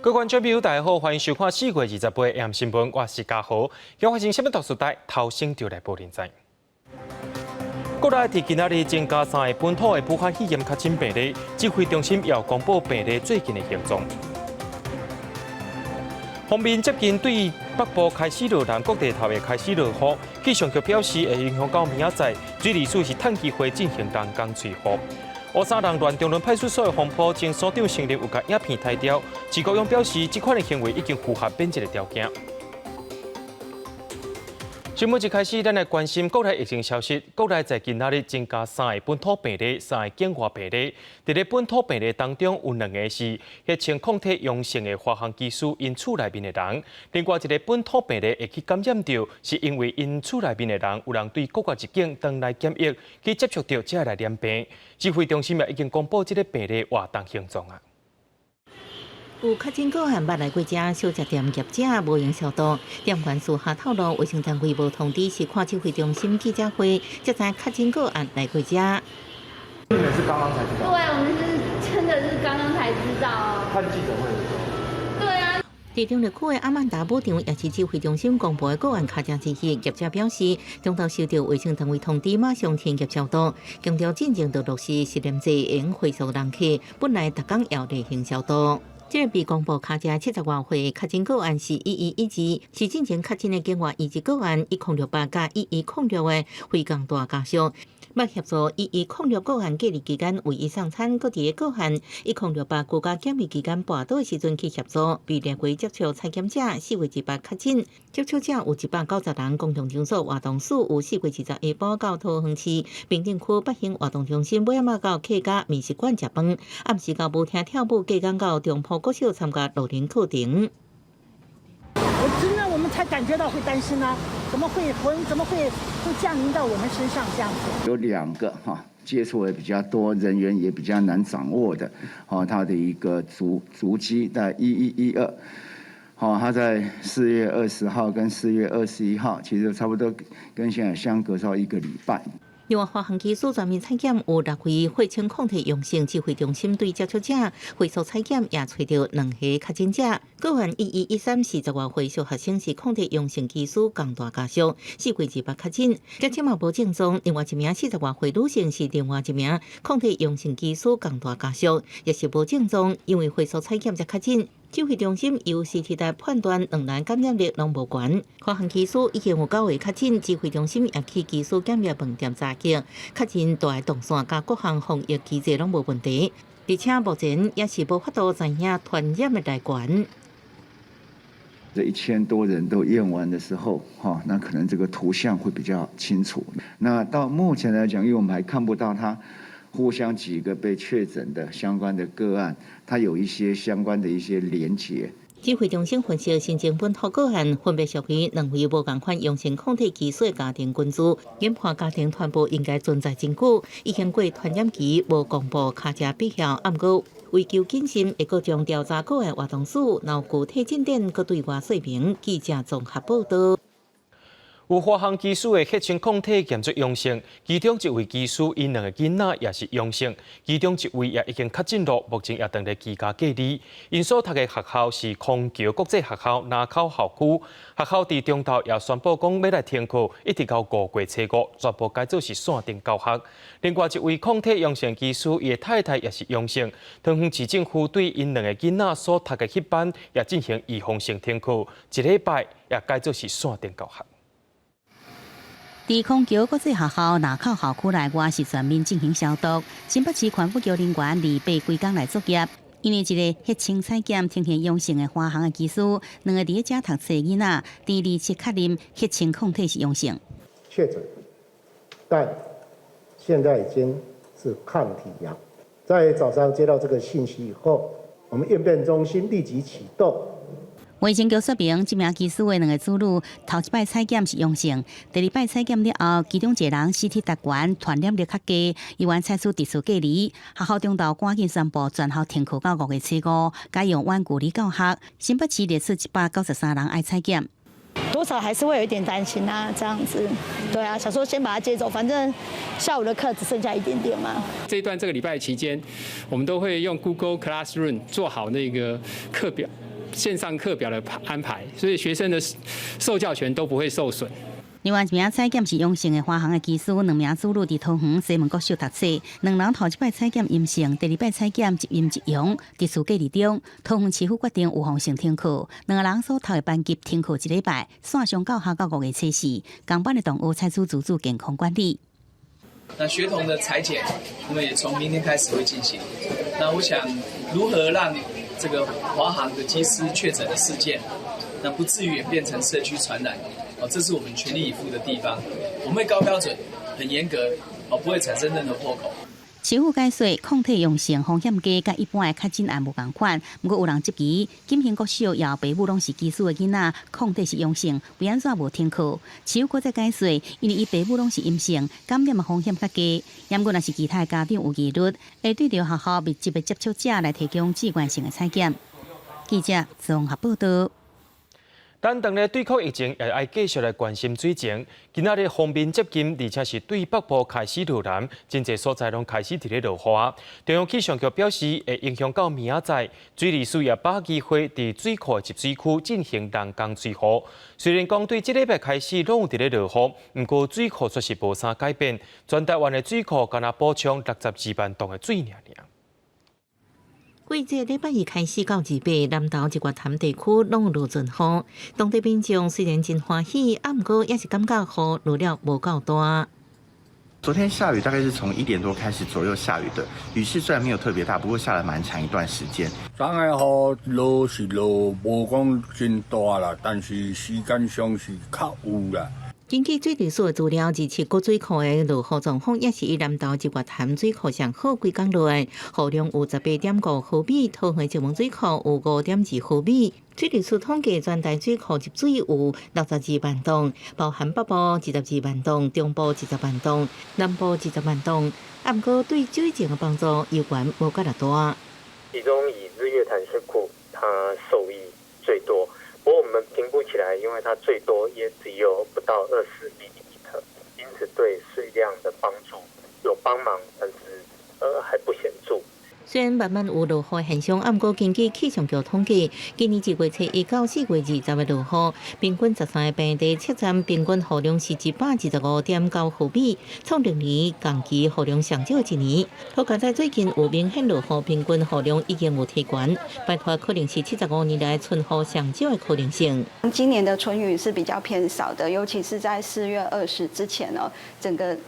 各位观众朋友，大家好，欢迎收看4月28日AM新闻，我是嘉豪。今发生什么大事代？头先就来报连载。国内伫今仔日增加3个本土的武汉肺炎确诊病例，指挥中心要公布病例最近的行踪。方面接近对北部开始落南，各地头会开始落雨。气象局表示，会影响到明仔载，水利署是趁机会进行人工催雨。乌沙人乱中仑派出所的黄埔前所长成立有甲影片抬掉，徐国勇表示，这款的行为已经符合免责的条件。新闻一开始，咱来关心国内疫情消息。国内在今仔日增加3个本土病例，3个境外病例。伫咧本土病例当中，有2个是疫情抗体阳性的华航技师因厝内面的人。另外一个本土病例会去感染到，是因为因厝内面的人有人对国外入境回来检疫，去接触到才来染病。指挥中心也已经公布这个病例活动行踪啊。有确诊个案捌来过遮小食店业者无用消毒，店员私下透露，卫生单位无通知，是看指挥中心记者会才知确诊个案来过遮。你们是刚刚才知道？对，我们是真的是刚刚才知道。看记者会的时候。对啊。地中热区的阿曼达牧场也是指挥中心公布的个案确诊之一。业者表示，中途收到卫生单位通知，马上停业消毒，强调进前就落实实验制应回溯人客，本来逐工要例行消毒。这个被公布卡加70多岁确诊个案是1112，是之前确诊的境外移植个案1068加1106的非共大家属。要协助1106个案隔离期间为伊送餐，各地的个案1068居家检疫期间跋倒的时阵去协助，被列为接触采检者4月18确诊，接触者有190人，共同场所活动数有4月20下晡到桃园市平镇区北兴活动中心，尾仔到客家美食馆食饭，暗时到舞厅跳舞，加工到中埔国小参加老年课程。我们才感觉到会担心呢，怎么会降临到我们身上这样子？有2个接触的比较多，人员也比较难掌握的，他的一个足迹在1112，他在4月20号跟4月21号，其实差不多跟现在相隔到1个礼拜。另外，华航技术全面采检有6回血清抗体阳性，指挥中心对接触者回溯采检也找到2例确诊者。个案1113是10多岁小学生，是抗体阳性技术共大家属，4月28确诊，而且嘛无症状。另外一名40多岁女性是另外一名抗体阳性技术共大家属，也是无症状，因为回溯采检才确诊。指挥中心由CT来判断2人感染力拢无悬。华航技术已经有9位确诊，指挥中心也去技术检疫饭店查验，确诊大动线加各项防疫机制拢无问题，而且目前也是无法度知影传染的来源。这1000多人都验完的时候，那可能这个图像会比较清楚。那到目前来讲，因为我们还看不到它互相几个被确诊的相关的个案，它有一些相关的一些连结。指挥中心分析新增本土个案分别属于2位无同款阳性抗体技术的家庭群组，研判家庭传播应该存在真久，已经过传染期，无公布卡加必要。暗过为求谨慎，会各将调查个案活动数，然后具体进展，各对外说明。记者综合报道。有华航技师的血清抗体检出阳性，其中1位技师因2个囡仔也是阳性，其中1位也已经确诊了，目前也正在居家隔离。因所读的学校是康桥国际学校南口校区，学校伫中昼也宣布讲要来停课，一直到5月初5，全部改做是线顶教学。另外1位抗体阳性技师，伊的太太也是阳性，桃园市政府对因2个囡仔所读的迄班也进行预防性停课，1礼拜也改做是线顶教学。伫康桥国际学校南口校区内外是全面进行消毒。新北市环保局人员2八几天来作业，因为一个血清采检呈现阳性的华航的技师，2个伫遮读册的囡仔，第2次确认血清抗体是阳性，确诊，但现在已经是抗体阳。在早上接到这个信息以后，我们应变中心立即启动。卫生局说明，这名技师的2个子女头一摆采检是阳性，第2摆采检了后，其中1人CT答案传染力较低，医院采取特殊隔离。学校中昼赶紧宣布全校停课到5月初5，改用远距离教学。新北市列出193人爱采检。多少还是会有一点担心啊，这样子，对啊，想说先把他接走，反正下午的课只剩下一点点嘛。这个礼拜期间，我们都会用 Google Classroom 做好那个课表。线上课表的安排，所以学生的受教权都不会受损。另外一名采检是阳性的华航的机师，2名子女伫桃园西门国小读书，2人头一摆采检阴性，第二摆采检一阴一阳。伫暑假中，桃园市府决定有风性停课，2个人所读的班级停课1礼拜，线上到下到5月测试。港班的同学采取自主健康管理。那学童的采检，那么也从明天开始会进行。那我想，如何让这个华航的机师确诊的事件，那不至于演变成社区传染？这是我们全力以赴的地方。我们会高标准、很严格，不会产生任何破口。市府解说，抗体阳性风险低，甲一般的确诊案无共款。不过有人质疑，金兴国小也爸母拢是技术的囡仔，抗体是阳性，为安怎无停课？市府搁再解说，因为伊爸母拢是阴性，感染的风险较低。不过若是其他的家长有疑虑，会对着学校密集的接触者来提供志愿性的采检。记者综合报道。咱当咧对抗疫情，也爱继续来关心水情。今仔日锋面接近，而且是对北部开始落南，真侪所在拢开始伫咧落雨。中央气象局表示，会影响到明仔载，水利署也把握机会伫水库集水区进行人工水护。虽然讲对这礼拜开始拢有伫咧落雨，不过水库却是无啥改变。全台湾的水库敢若补充62万吨的水尔。过这礼拜2开始到28，南投一寡潭地区拢有落尽雨，当地民众虽然真欢喜，不过也是感觉雨落了无够大。昨天下雨大概是从1点多开始左右下雨的，雨势虽然没有特别大，不过下了蛮长一段时间。昨下雨落是落，无讲真大啦，但是时间上是较有啦。根据水利署的资料，27个水库的落雨状况也是以南投一寡潭水库上好几工落来，雨量有18.5毫米，桃园石门水库有5.2毫米。水利署统计全台水库集水有62万吨，包含北部22万吨、中部20万吨、南部20万吨。不过对水情的帮助依然无介大。其中以日月潭水库它受益最多。不过我们评估起来，因为它最多也只有不到20厘米，因此对水量的帮助有帮忙，但是还不显著。虽然慢慢有落雨现象，不过根据气象局统计，今年1月初1到4月20的落雨，平均13个平地测站平均雨量是125.9毫米，创历年同期雨量上少一年。好在最近有明显落雨，平均雨量已经有提悬，拜托可能是75年来春雨上少的可能性。今年的春雨是比较偏少的，尤其是在4月20之前呢，整个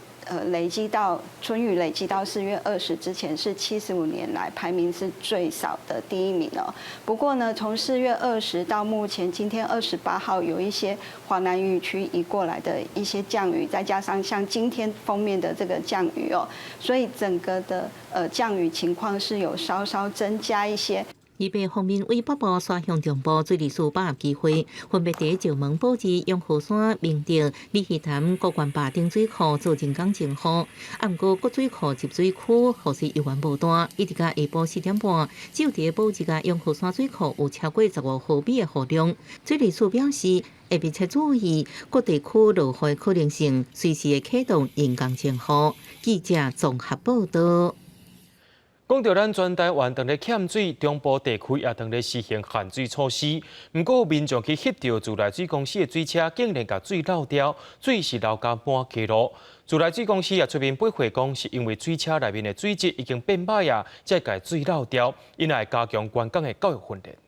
累积到春雨累积到4月20之前是75年来排名是最少的第1名哦。不过呢，从4月20到目前今天28号，有一些华南雨区移过来的一些降雨，再加上像今天封面的这个降雨哦，所以整个的降雨情况是有稍稍增加一些。以北方面，为北部刷向中部水利署把握机会，分别伫石门、宝智、永和山、明德、李溪潭、国馆坝等水库做人工净化。不过各水库集水区雨势依然无大，一直到下晡4点半，只有伫宝智甲永和山水库有超过15毫米的雨量。水利署表示，会密切注意各地区落雨的可能性，随时会启动人工净化。记者综合报道。讲到咱全台湾当咧欠水，中部地区也当咧实行限水措施。不过民众去翕到自来水公司的水车，竟然甲水漏掉，水是流到满溪路。自来水公司也出面驳回讲，是因为水车内面的水质已经变歹啊，才甲水漏掉，因来加强员工的教育训练。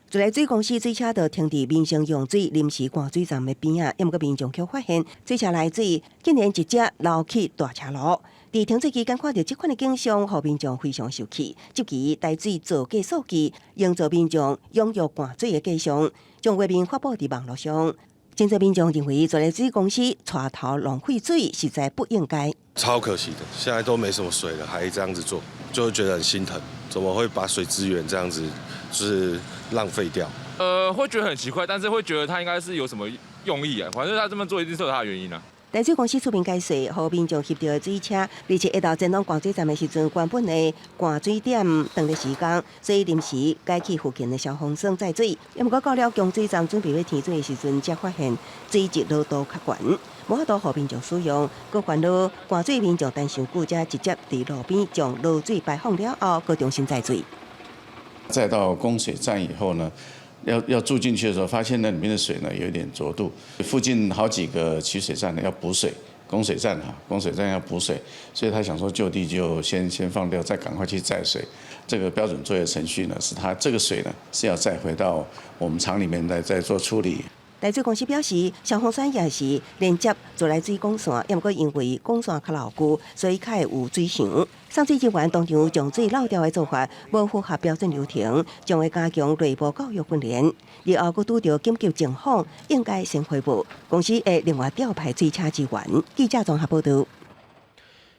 自来水公司水车就停伫民生用水临时灌水站的边啊，要毋过民众却发现水车内水竟然直接流去大车路。伫停水期间看到这款的景象，互民众非常受气，急其台水造价数据，营造民众踊跃灌水的假象，将画面发布伫网络上。真侪民众认为自来水公司带头浪费水，实在不应该。超可惜的，现在都没什么水了，还这样子做，就会觉得很心疼。怎么会把水资源这样子就是浪费掉？会觉得很奇怪，但是会觉得他应该是有什么用意啊。反正他这么做一定是有他的原因啊。台水公司出面解释，互民众翕到的水车，而且一到前往灌水站的时阵，原本的灌水点长的时间，所以临时改去附近的消防栓载水。不过到了供水站准备要填水的时阵，才发现水质浓度较悬，无法度互民众使用。佫烦恼灌水民众等伤久，才直接伫路边将漏水排放了后，佫重新载水。再到供水站以后呢，要住进去的时候，发现那里面的水呢有一点浊度，附近好几个取水站呢要补水，供水站要补水，所以他想说就地就先放掉，再赶快去载水。这个标准作业程序呢，是他这个水呢是要再回到我们厂里面来再做处理。台水公司表示，消防栓也是连接自来水管线，也毋过因为管线较牢固，所以较会有水墙。送水人员当场将水漏掉的做法，无符合标准流程，将会加强内部教育训练。日后佫拄到紧急情况，应该先回复。公司会另外调派水车支援。记者综合报道。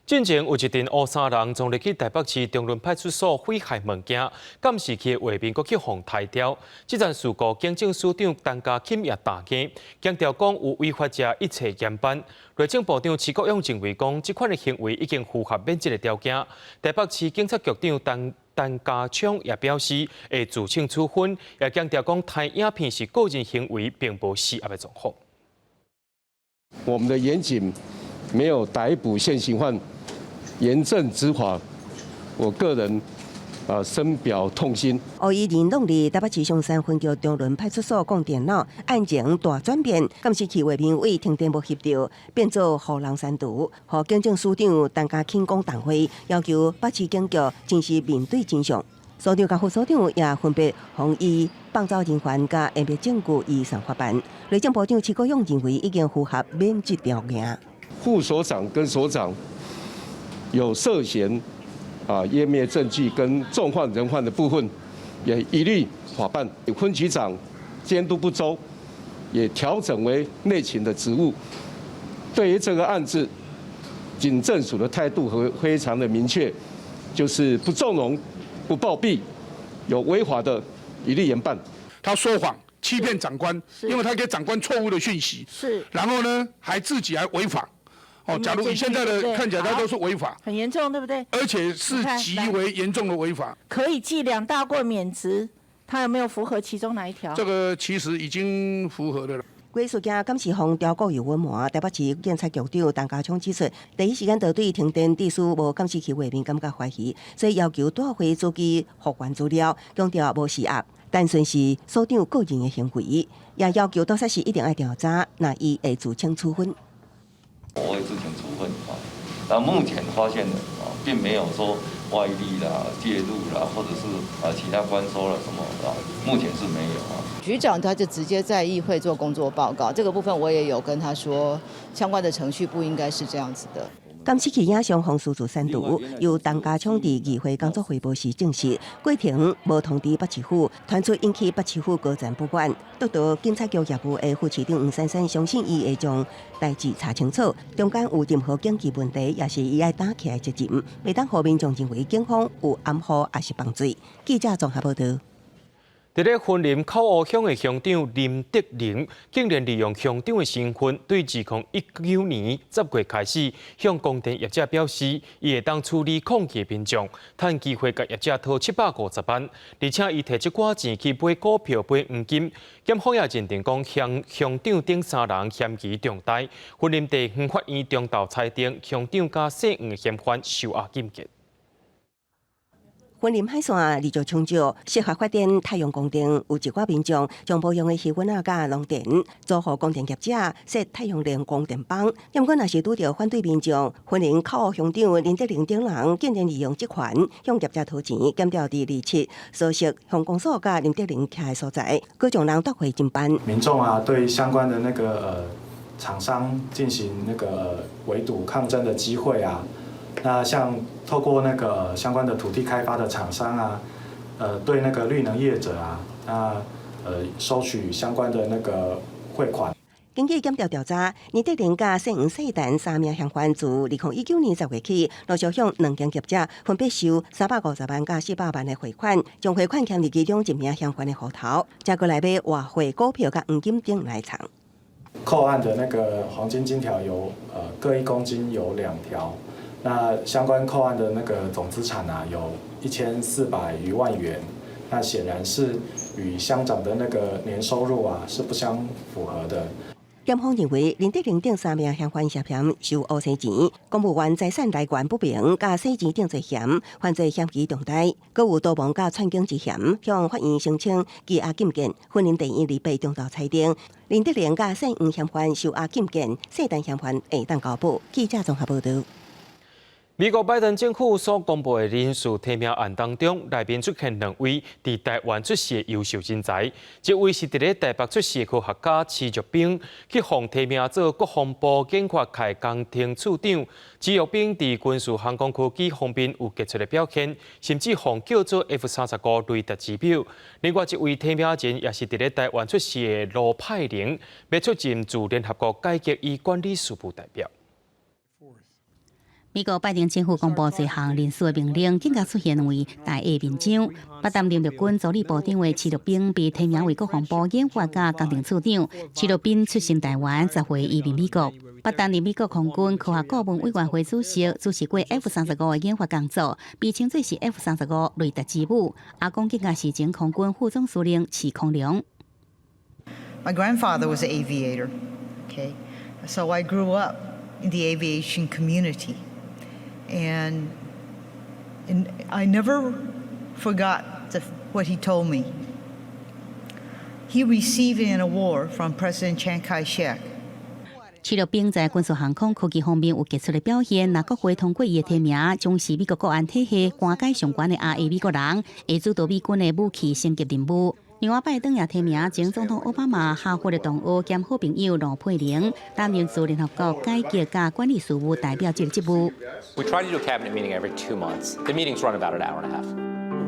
进前有一阵乌衫人从入去台北市中仑派出所毁坏物件，监视器的画面佫去互抬掉。这件事故，警政署长陈家钦也打击，强调讲有违法者一切严办。内政部长徐国勇认为讲，这款的行为已经符合免职的条件。台北市警察局长陈家昌也表示会自请处分，也强调讲拍影片是个人行为，并无施压的状况。我们的严警没有逮捕现行犯。严正执法，我个人深表痛心。2020年台北市松山分局中仑派出所供电脑案情大转变，监视器画面为停电无翕到，变做互人删除。和警政署长陈家钦讲谈会，要求北市警局正式面对真相。所长甲副所长也分别防以放走人员甲隠蔽證據移送法办。内政部长徐國勇認為已經符合免職條件。副所長跟所長有涉嫌湮滅證據跟縱壞人犯的部分，也一律法辦。分局長監督不周，也調整為內勤的職務。對於這個案子，警政署的態度非常的明確，就是不縱容、不包庇，有違法的一律嚴辦。他說謊、欺騙長官，因為他給長官錯誤的訊息，然後呢，還自己還違法。假如以現在的看起來，他都是違法，很嚴重，對不對？而且是極為嚴重的違法。可以記2大過免職，他有沒有符合其中哪一條？這個其實已經符合的了。關事件監視方調過油溫滿，台北市檢察局長陳家昌指出，第一時間就對停電地區無監視器畫面感覺懷疑，所以要求奪回手機復原資料，強調無施壓，單純是所長個人的行為，也要求倒煞市一定要調查，那伊會自請處分。我会自行处分那目前发现的并没有说外力啦、介入啦，或者是其他关收了什么目前是没有局长他就直接在议会做工作报告，这个部分我也有跟他说，相关的程序不应该是这样子的。监视器影像方式自删除，由陈家昌伫议会工作汇报时证实，过程无通知北市府，传出引起北市府高层不满。得到警察局业务的副市长黄珊珊相信伊会将代志查清楚，中间有任何紧急问题，也是伊爱担起来责任，袂当互民众认为警方有暗号也是犯罪。记者综合报道。伫咧云林口湖乡的乡长林德玲，竟然利用乡长的身份，对2019年10月开始，向供电业者表示，伊会当处理抗议民众，趁机会甲业者讨750万，而且伊摕这寡钱去买股票、买黄金。检方也认定讲，乡长等3人嫌疑重大，云林地方法院中昼裁定乡长甲姓黄的嫌犯受押禁见。云林海线立足抢救，适合发电太阳光电，有一寡民众将保养的气温甲农电租予光电业者设太阳能光电棒。不过，若是拄到反对民众，云林口湖乡长林德玲等人竟然利用这款向业者讨钱，减掉第27所属乡公所甲林德玲徛的所在，各将人夺回侦办。民众对相关的厂商进行围堵抗争的机会那像透过相关的土地开发的厂商对绿能业者收取相关的汇款。经过检调查，林德玲甲姓黄姓陈3名嫌犯自2019年10月起，陆续向2间业者分别收350万甲400万的汇款，将汇款欠入其中1名嫌犯的户头，再过来买外汇、股票甲黄金等来藏。扣案的黄金金条有各1公斤有2条。那相关扣案的总资产有1400余万元，那显然是与乡长的年收入是不相符合的。检方认为，林德玲等3名嫌犯涉嫌收乌生钱、公务员财产来源不明、甲洗钱等罪嫌，犯罪嫌疑重大，搁有多亡甲串供之嫌，向法院申请羁押禁见，分刑第1、2、8中道裁定。林德玲甲姓黄嫌犯收押禁见，姓陈嫌犯会当交保。记者综合报道。美国拜登政府所公布的人事提名案当中，内面出现2位伫台湾出世的优秀人才。一位是伫咧台北出世的科学家施玉彬，去获提名做国防部警察界工程处长。施玉彬伫军事航空科技方面有杰出的表现，甚至获叫做 F-35雷达之表。另外一位提名人也是伫咧台湾出世的罗派玲，要出任驻联合国改革与管理事务代表。美国拜登政府公布多项人事的命令，更加出现为大厦面奖。北担任陆军助理部长的施玉彬被提名为国防部研发甲工程处长。施玉彬出生台湾，10岁移民美国。北担任美国空军科学顾问委员会主席，主持过 F-35的研发工作，被称作是 F-35雷达之母。阿公更加是前空军副总司令齐空良。My grandfather was an aviator. Okay, so I grew up in the aviation community. And I never forgot what he told me. He received an award from President Chiang Kai-shek. 施玉彬在军事航空科技方面有杰出的表现，那国会通过伊的提名，将是美国国安体系关改上悬的RA美国人，会主导美军的武器升级任务。另外，拜登也提名前总统奥巴马下伙的同学兼好朋友罗佩玲担任驻联合国改革甲管理事务代表这个职务。We try to do a cabinet meeting every 2 months. The meetings run about an hour and a half.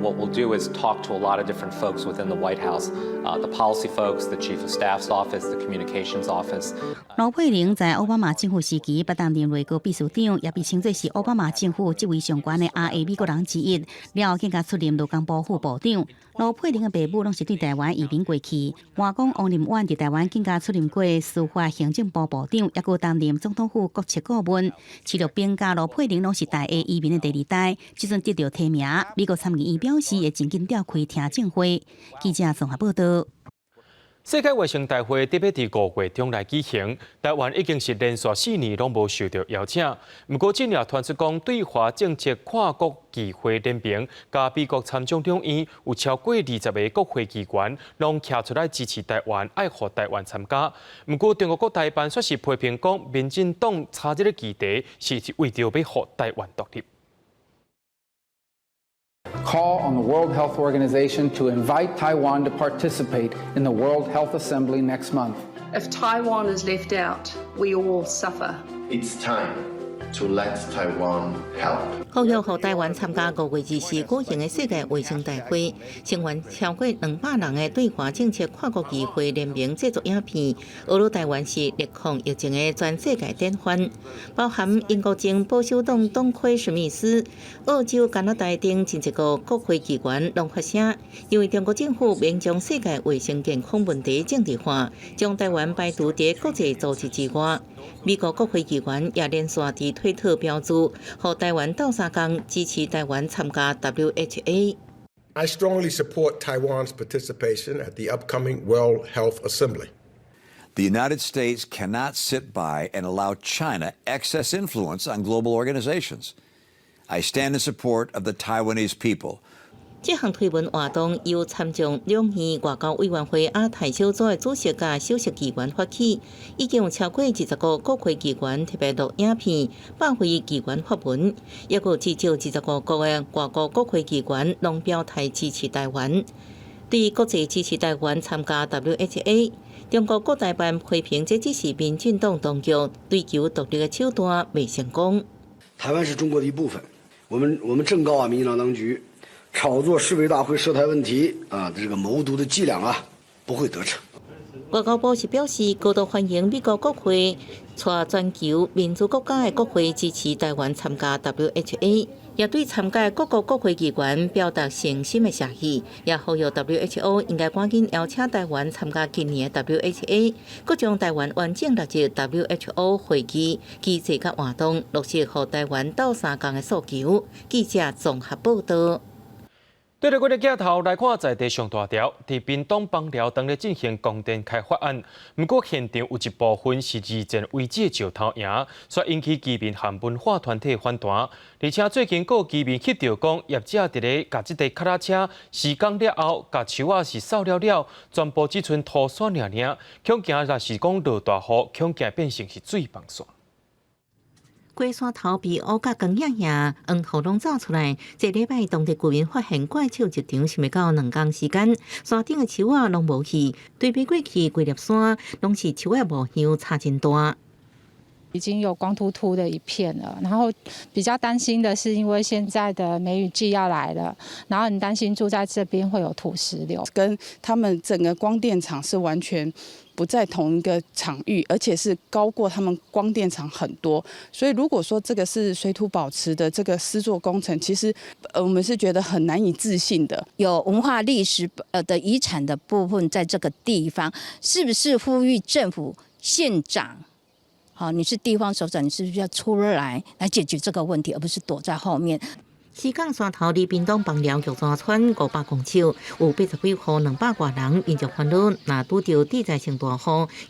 What we'll do is talk to a lot of different folks within the White House, the policy folks, the Chief of Staff's office, the Communications office. 罗佩玲在奥巴马政府时期，不担任内阁秘书长，也被称作是奥巴马政府最为上悬的RA美国人之一。了后更加出任陆工部副部长。罗佩玲的爸母拢是对台湾移民过去。外公王林婉伫台湾更加出任过司法行政部部长，也佮担任总统府国策顾问。施玉彬甲罗佩玲拢是大 A 移民的第2代，即阵得到提名，美国参议院表示会真紧召开听证会。记者综合报道。世界卫生大会特别伫5月中来举行，台湾已经是连续4年拢无受到邀请。不过，近日传出讲，对华政策跨国议会联盟甲美国参众两院有超过20个国会议员，拢站出来支持台湾，爱护台湾参加。不过，中国国台办却是批评讲，民进党插这个议题是为着要互台湾独立。Call on the World Health Organization to invite Taiwan to participate in the World Health Assembly next month. If Taiwan is left out, we all suffer. It's time to let Taiwan help. 呼吁互台湾参加5月24举行的世界卫生大会，成员超过200人的对华政策跨国议会联盟制作影片，俄罗台湾是疫控疫情的全世界典范，包含英国前保守党党魁史密斯、澳洲、加拿大等11个国会议员拢发声，因为中国政府免将世界卫生健康问题政治化，将台湾排除在国际组织之外。美国国会议员也连续伫推特标注，和台湾斗相共，支持台湾参加 WHA。 I strongly support Taiwan's participation at the upcoming World Health Assembly. The United States cannot sit by and allow China excess influence on global organizations. I stand in support of the Taiwanese people. 这项推文活动由参众两院外交委员会亚太小组的主席甲首席议员发起，已经有超过20个国会议员特别录影片，百位议员发文，也有至少20个国的外国国会议员拢表态支持台湾。对于国际支持台湾参加 WHA， 中国国台办批评这只是民进党当局追求独立的手段未成功。台湾是中国的一部分，我们正告民进党当局。 炒作世卫大会涉台问题这个谋独的伎俩不会得逞。外交部是表示，高度欢迎美国国会带全球民主国家的国会支持台湾参加 WHA， 也对参加各国国会议员表达诚心的谢意，也呼吁 WHO 应该赶紧邀请台湾参加今年的 WHA， 佮将台湾完整纳入 WHO 会议机制甲活动，落实互台湾斗相共的诉求。记者综合报道。对着我的镜头来看，在地上大条，伫屏东枋寮当咧进行供电开发案，不过现场有一部分是以前遗址石头垭，所以引起居民和文化团体反弹。而且最近有居民翕到讲，业者伫咧甲即台脚踏车施工了后，甲树仔是扫了，全部只剩土线尔，恐惊若是讲落大雨，恐惊变成是水泵线。龟山头被乌甲光影影，黄土拢走出来。这礼拜当地居民发现怪树一场，想要到2天时间，山顶的树仔拢无去，对比过去规粒山拢是树仔无香，差真大。已经有光秃秃的一片了，然后比较担心的是，因为现在的梅雨季要来了，然后很担心住在这边会有土石流，跟他们整个光电厂是完全不在同一个场域，而且是高过他们光电厂很多，所以如果说这个是水土保持的这个施作工程，其实我们是觉得很难以置信的。有文化历史的遗产的部分在这个地方，是不是呼吁政府县长？好，你是地方首长，你是不是要出来解决这个问题，而不是躲在后面？西港山头离屏东枋寮玉山村500公尺，有80几户200多人民众烦恼，若拄到地灾性大雨，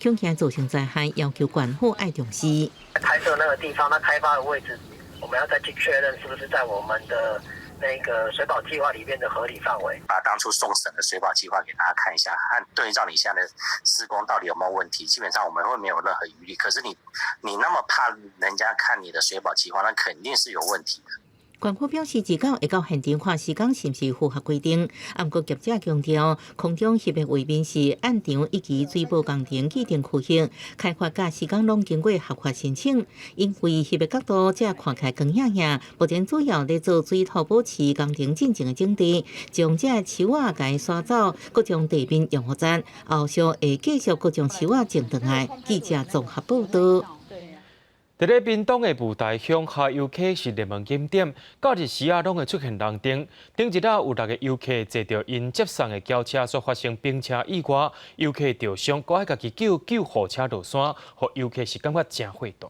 恐惊造成灾害，要求县府爱重视。拍摄那个地方，它开发的位置，我们要再去确认是不是在我们的那个水保计划里面的合理范围，把当初送审的水保计划给大家看一下，和对照你现在的施工到底有没有问题，基本上我们会没有任何疑虑。可是你那么怕人家看你的水保计划，那肯定是有问题的。县府表示，至今会到现场看施工是不是符合规定。不过业者强调，空中翕的画面是按场以及水保工程既定区域，开发甲施工拢经过合法申请。因为翕的角度才看起来光影影，目前主要咧做水土保持工程进程的整地，将这树仔甲刷走，搁将地面用好zan后续会继续搁将树仔种转来。记者综合报道。伫咧屏东的雾台乡下游客是热门景点，假日时啊，拢会出现人丁。顶一日有6个游客坐到因接送的轿车所发生冰车意外，游客受伤，搁爱家己救护车落山，互游客是感觉真火大。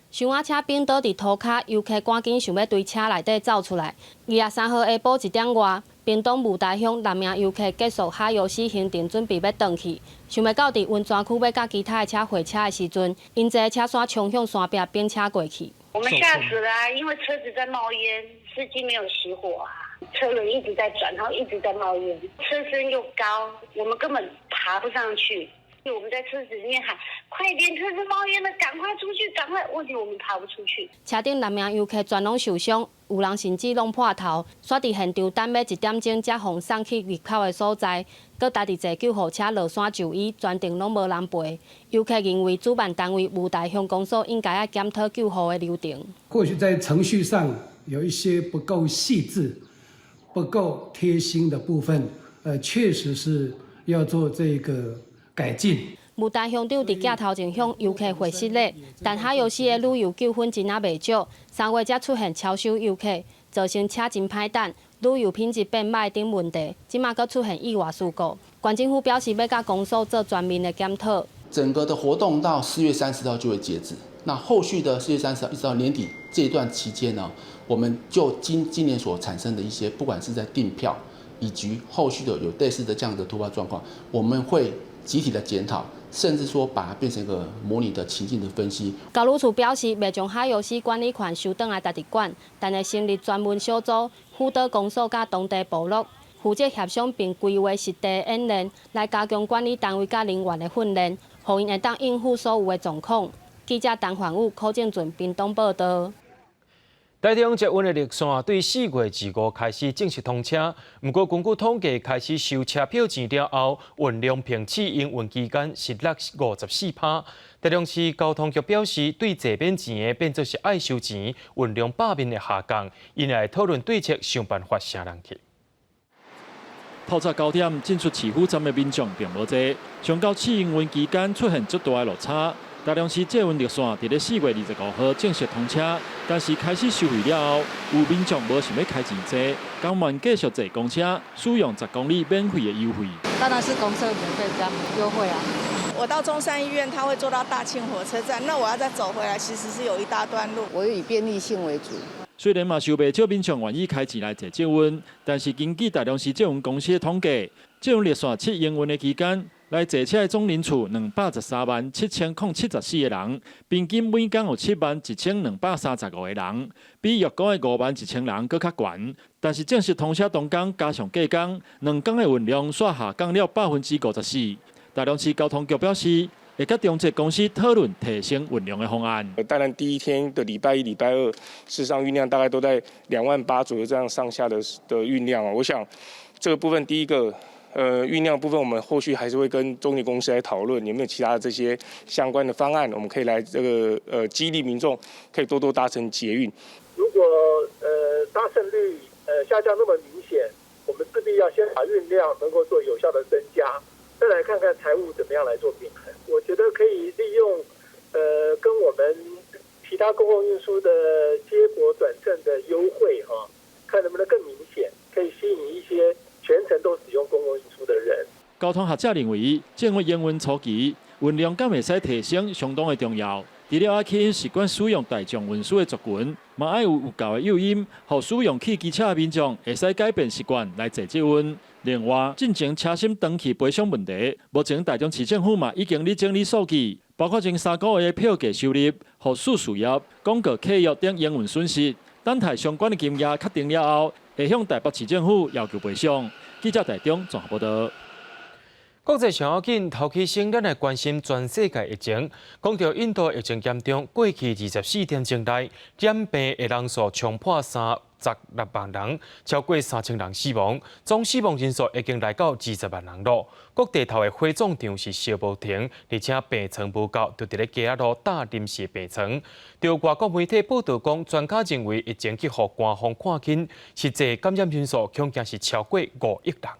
箱仔车冰倒伫涂骹，游客赶紧想要从车内底走出来。2月3号下晡1点外，屏东雾台乡6名游客结束海游4行程，准备要回去。想袂到伫温泉区要甲其他的车会车的时阵，因坐车山冲向山壁冰车过去。我们吓死了啊！因为车子在冒烟，司机没有熄火啊，车轮一直在转，然后一直在冒烟，车身又高，我们根本爬不上去。我们在车子里面喊：“快点，车子冒烟了，赶快出去，赶快！”问题我们爬不出去。车顶6名游客全拢受伤，有人甚至弄破头，煞伫现场等要1点钟才互送去入口的所在，搁家己坐救护车落山就医，全程拢无人陪。游客认为主办单位雾台乡公所应该要检讨救护的流程。或许在程序上有一些不够细致、不够贴心的部分，确实是要做这个改进。雾台乡长伫假头前向游客回失礼，但海游市的旅游纠纷真啊未少，3月才出现超收游客，造成车真歹等，旅游品质变歹等问题，即马搁出现意外事故。县政府表示要甲公所做全面的检讨。整个的活动到4月30号就会截止，那后续的4月30号一直到年底这一段期间呢，我们就今年所产生的一些，不管是在订票以及后续的有类似的这样的突发状况，我们会集体的检讨，甚至说把它变成一个模拟的情境的分析。教育处表示，未将海游市管理权收回来家己管，但会成立专门小组，辅导公所甲当地部落，负责协商并规划实地演练，来加强管理单位甲人员的训练，互因会当应付所有的状况。记者陈焕武、柯建俊，屏东报道。台中捷运的绿线对4月25开始正式通车，不过根据统计，开始收车票钱了后，运量平起营运期间是落54%。台中市交通局表示，对坐免钱的变作是爱收钱，运量8面的下降，因来讨论对策，想办法乘人去。透早9点进出市府站的民众并无多，上到试营运期间出现极大的落差。台中市捷运绿线伫咧4月25号正式通车，但是开始收费了后，有民众无想要开钱坐，甘愿继续坐公车，使用10公里免费的优惠。当然是公车免费比较优惠啊。我到中山医院，他会坐到大庆火车站，那我要再走回来，其实是有一大段路。我以便利性为主。虽然嘛收袂少民众愿意开钱来坐接温，但是根据大量市接温公司的统计，接温热线7营运的期间，来坐车的总人数2137074个人，平均每天有71235个人，比月光的51000人搁较悬。但是正式通车当天加上假工，2天的运量煞下降了54%。大量市交通局表示，会甲中捷公司讨论提升运量的方案。当然，第一天的礼拜一、礼拜二，事实上运量大概都在28000左右这样上下的运量啊。我想这个部分，第一个运量部分，我们后续还是会跟中捷公司来讨论有没有其他的这些相关的方案，我们可以来这个激励民众可以多多搭乘捷运。如果搭乘率下降那么明显，我们势必要先把运量能够做有效的增加。再来看看财务怎么样来做平衡，我觉得可以利用跟我们其他公共运输的接驳转乘的优惠看能不能更明显，可以吸引一些全程都使用公共运输的人。交通学者认为，政府营运初期运量敢会使提升相当的重要。除了要吸引习惯使用大众运输的族群，嘛要有够的诱因，让使用汽机车的民众会使改变习惯来坐捷运。另外，进前车身长期赔偿问题，目前大中市政府嘛已经咧整理数据，包括前3个月的票价收入、服务事业、广告契约等营运损失，等待相关的金额确定了后，会向台北市政府要求赔偿。记者台中综合报道。国际上要紧，头起先咱来关心全世界疫情。讲到印度疫情严重，过去24点钟内染病的人数冲破36万人，超过3000人死亡，总死亡人数已经来到20万人了。各地头的火葬场是烧无停，而且病床无够，就伫咧街仔路搭临时病床。就外国媒体报道讲，专家认为疫情去互官方看紧，实际感染人数恐惊是超过5亿人。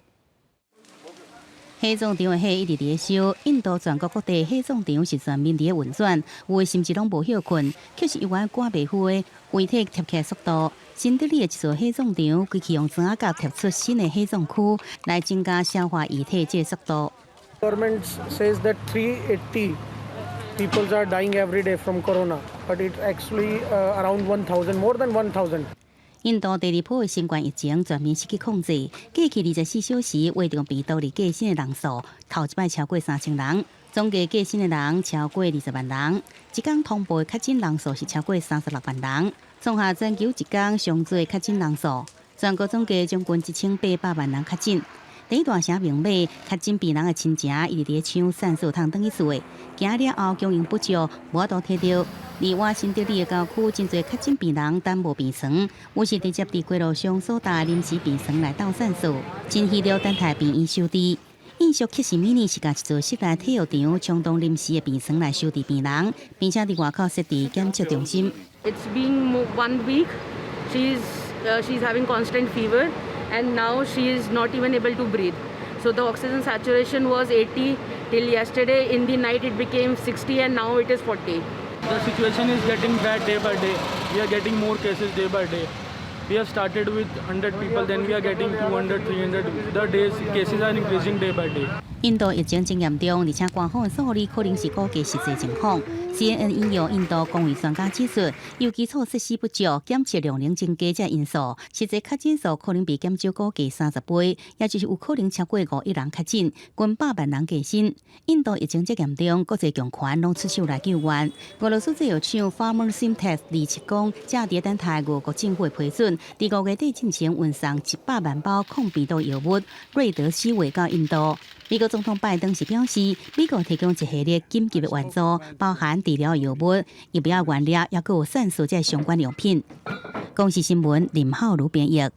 火葬场的火一直在烧，印度全国各地火葬场是全面在运转，有的甚至拢无休困，却是因为赶袂赴的遗体贴起速度。新德里的一座火葬场，规气用砖甲贴出新的火葬区，来增加消化遗体这速度。Government says that 380 people are dying every day from corona, but it's actually around 1,000, more than 1,000. 印度第2波的新冠疫情全面失去控制，过去24小时卫中鼻道里过身的人数，头一摆超过3000人，总计过身的人超过20万人，一天通报的确诊人数是超过36万人，创下全球一天上最确诊人数，全国总计将近1800万人确诊。第一大城明码，确诊病人的亲情一直在抢善数通等于厝的，行了后供应不足，无法度摕到。而外新德里的郊区，真侪确诊病人等无病床，有时直接伫街路上所搭临时病床来斗善数，真需要等待病院收治。印属克什米尼是甲一座室内体育场充当临时的病床来收治病人，并且伫外口设置检测中心。It's been 1 week. She's having constant fever. And now she is not even able to breathe. So the oxygen saturation was 80 till yesterday. In the night it became 60 and now it is 40. The situation is getting bad day by day. We are getting more cases day by day. We have started with 100 people, then we are getting 200, 300. The days cases are increasing day by day. 印度疫情真严重，而且官方的数字可能是估计实际情况。CNN 引用印度公卫专家指出，由基础设施不足、检测量能增加这因素，实际确诊数可能比减少估计30倍，也就是有可能超过5亿人确诊，近100万人过身。印度疫情这严重，国际强权拢出手来救援。俄罗斯制药厂 Pharma Synthesis 27讲，正伫等待俄国政府的批准，伫5月底进行运送100万包抗病毒药物瑞德西韦到印度。美国总统拜登是表示，美国提供一系列紧急的援助，包含治疗药物、疫苗原料，也有善数这相关用品。公视新闻林浩如编译。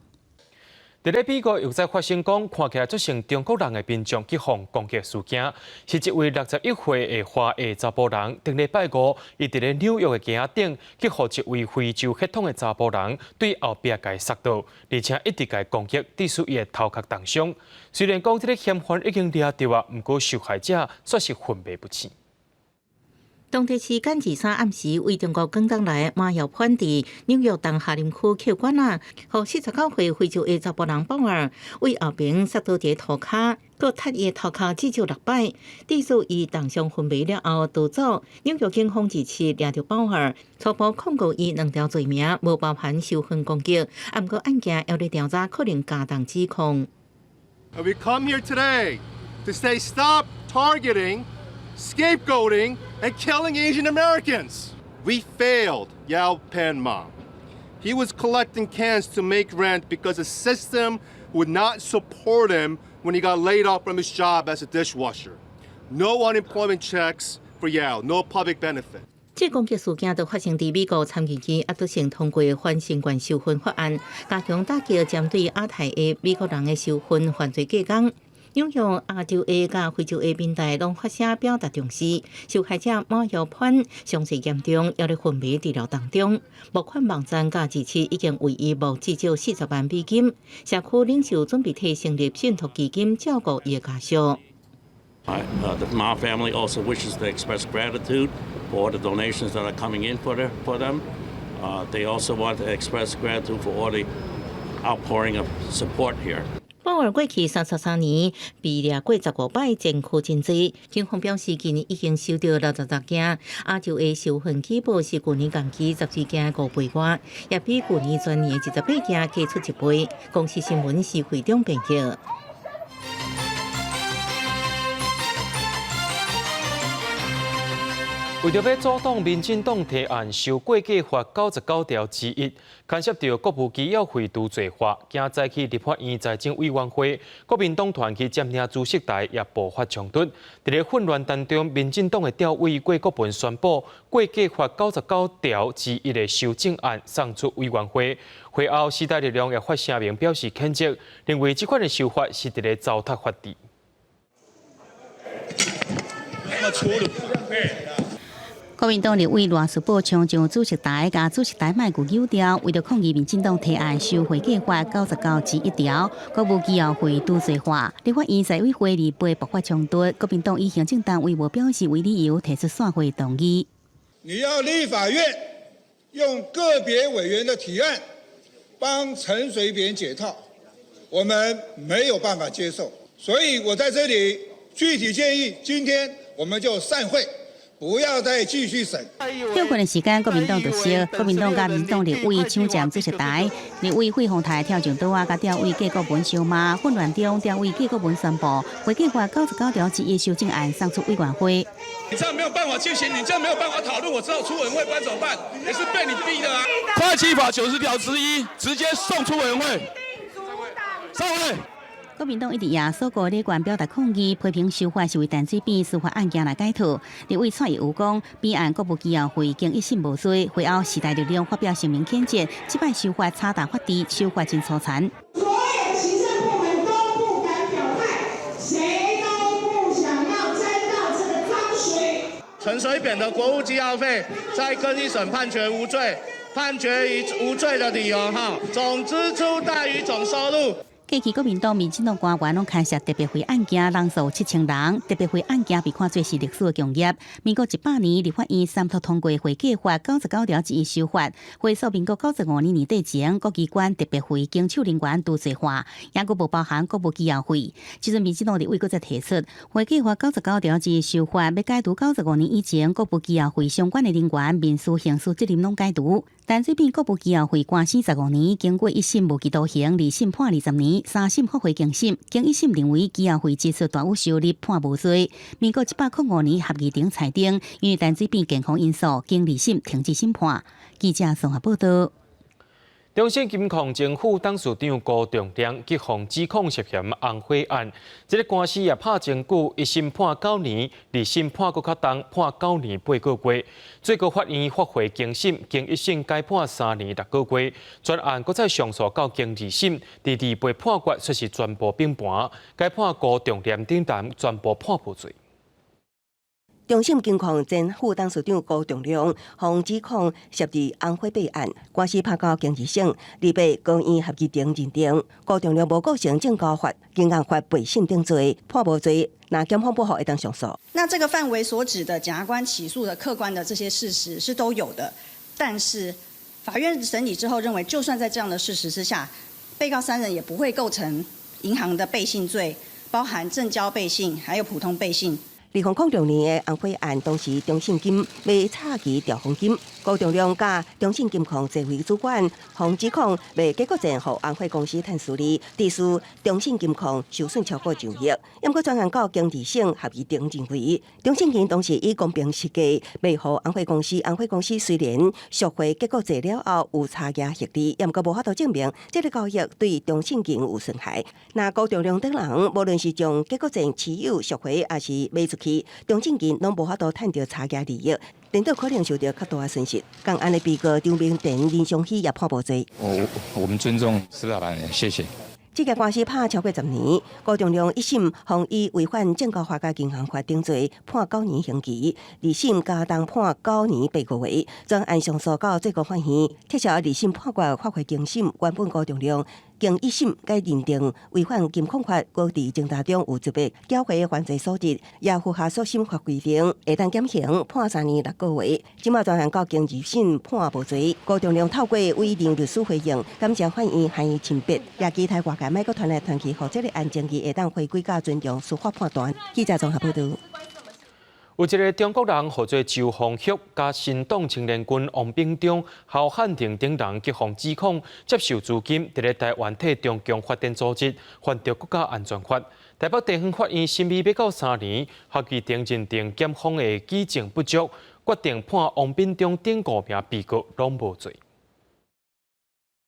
伫咧美国又再发生讲，看起来造成中国人的民众激防攻击事件，是一位61岁的华裔查甫人，顶礼拜5，伊伫咧纽约的街仔顶，去互一位非洲血统的查甫人对后壁甲伊杀倒，而且一直甲伊攻击，致使伊的头壳重伤。虽然讲这个嫌犯已经抓到啊，不过受害者却是魂袂不清。当地时间23暗时，为中国广东来马耀潘伫纽约东下林区扣关啊，和49岁非洲的查甫人保尔为后边摔倒伫涂骹，佮踢伊头壳至少6摆，致使伊当场昏迷了后逃走。纽约警方自持抓到保尔，初步控告伊2条罪名，无包含受痕攻击。不过案件还在调查，可能加重指控。We come here today to say stop targeting, scapegoating, and killing Asian Americans. We failed Yao Pan Ma. He was collecting cans to make rent because the system would not support him when he got laid off from his job as a dishwasher. No unemployment checks for Yao, no public benefit. 这攻击事件都发生在美国参议院压倒性通过反新冠受婚法案，加强打击针对亚太的美国人的受婚犯罪计纲。纽约、亚洲的甲非洲的民代拢发声表达重视。受害者马耀潘伤势严重，还在昏迷治疗当中。募款网站甲支持已经为伊募至少40万美金。社区领袖准备替成立信托基金照顾伊的家属。The Ma family also wishes to express gratitude for all the donations that are coming in for them. They also want to express gratitude for all the outpouring of support here. 保尔过去33年被掠过15摆前科真济，警方表示今年已经收到66件。亚洲的受痕起步是去年同期14件5倍外，也比去年全年28件加出1倍。公司新闻是会中编辑。为着要阻挡民进党提案修过计法99条之一，牵涉到国务机要费除罪法，今早去立法院财政委员会，国民党团去占领主席台也爆发冲突。在咧混乱当中，民进党的调委郭国文宣布，过计法99条之一的修正案送出委员会。会后，时代力量也发声明表示谴责，认为这款的修法是在咧糟蹋法治。国民党立委赖士宝冲上主席台，甲主席台卖句扭调，为了抗议民进党提案收回计划99之1条，国务机要费除罪化。立法院财委会议被爆发冲突，国民党以行政单位无表示为理由提出散会动议。你要立法院用个别委员的提案帮陈水扁解套，我们没有办法接受，所以我在这里具体建议，今天我们就散会。不要再继续审。休困的时间，国民党就说，国民党甲民进党立委抢占主席台，立委费鸿泰跳上桌啊，甲调委郭国文相骂，混乱中，调委郭国文宣布，会计法99条之一修正案送出委员会。你这样没有办法进行，你这样没有办法讨论，我知道出委员会，不然怎么办？也是被你逼的啊。会计法90条之一，直接送出委员会。散会。国民党一直也所过立官表达抗议，批评修法是为陈水扁司法案件来解套。立委蔡业务讲，本案国务机要会经一审无罪，会后时代力量发表声明谴责，这摆修法差大法治，修法真粗残。所有行政部门都不敢表态，谁都不想要沾到这个脏水。陈水扁的国务机要费在更一审判决无罪，判决以无罪的理由总支出大于总收入。过去国民党、民进党官员拢牵涉特别会案件，人数7000人。特别会案件被看作是历史的共业。民国18年，立法院三读通过会计法99条之一修法，回溯民国95年年底前，各机关特别会经手人员除罪化，也佫无包含国务机要费。即阵民进党立委佫再提出，会计法99条之一修法要解除95年以前国务机要费相关的人员民事、刑事责任拢解除。陈水扁国务机要费官司15年，经过一审无期徒刑，2审判20年，3审复回经审，经一审认为机要费支出大有收入，判无罪。民国105年合议庭裁定，因为陈水扁健康因素，经2审停止审判。记者综合报道。中信金矿政府董事长高仲良激控指控涉嫌红火案，这个官司也拍真久，一审判9年，2审判搁较重，判9年8个月。最高法院发回经审，经一审改判3年6个月。专案搁再上诉到经2审，第2被判决说是全部并盘，改判高仲良等人全部判无罪。中信金控前副董事长高仲良被指控涉入红火备案，官司拍到经济省2月高院合议庭认定，高仲良无构成证交法、银行法背信等罪，判无罪。那检方不好会当上诉。那这个范围所指的检察官起诉的客观的这些事实是都有的，但是法院审理之后认为，就算在这样的事实之下，被告3人也不会构成银行的背信罪，包含证交背信还有普通背信。 2006年的红火案，当时中信金未插旗调风金，高仲良甲中信金控协会主管，被指控未结果前，予红火公司趁私利，致使中信金控受损超过1亿。因过转案到经济省合议庭认为，中信金当时以公平设计，未予红火公司。红火公司虽然赎回结果坐了后有差额获利，也无法度证明这个交易对中信金有损害。那高仲良等人，无论是将结果前持有赎回，还是卖出去，中信金拢无法度赚到差额利益，领导可能受到较大的损失。共案的被告张明典、林尚熙也判无罪。我们尊重司法判决，谢谢。这个官司拍超过10年，高仲良1审向以违反证交法甲银行法定罪判9年刑期，2审加重判9年8个月。专案上诉到最高法院，撤销2审判决发回经审，原本高仲良经1审该认定违反金控法，各伫侦查中有执笔缴回犯罪所得，也符合诉审法规定，会当减刑判3年6个月。今麦专案到经2审判无罪，高仲良透过委任律师回应，感谢法院含伊清白，也期待外界美国团来团结，让这个案件会当回归甲尊重司法判断。记者综合报道。有一个中国人号做周鸿旭，加新党青年军王炳忠、郝汉庭等人激控指控，接受资金，伫咧台湾替中共发展组织犯着国家安全法。台北地方法院审理被告3年，合议庭认定检方的举证不足，决定判王炳忠等5名被告拢无罪。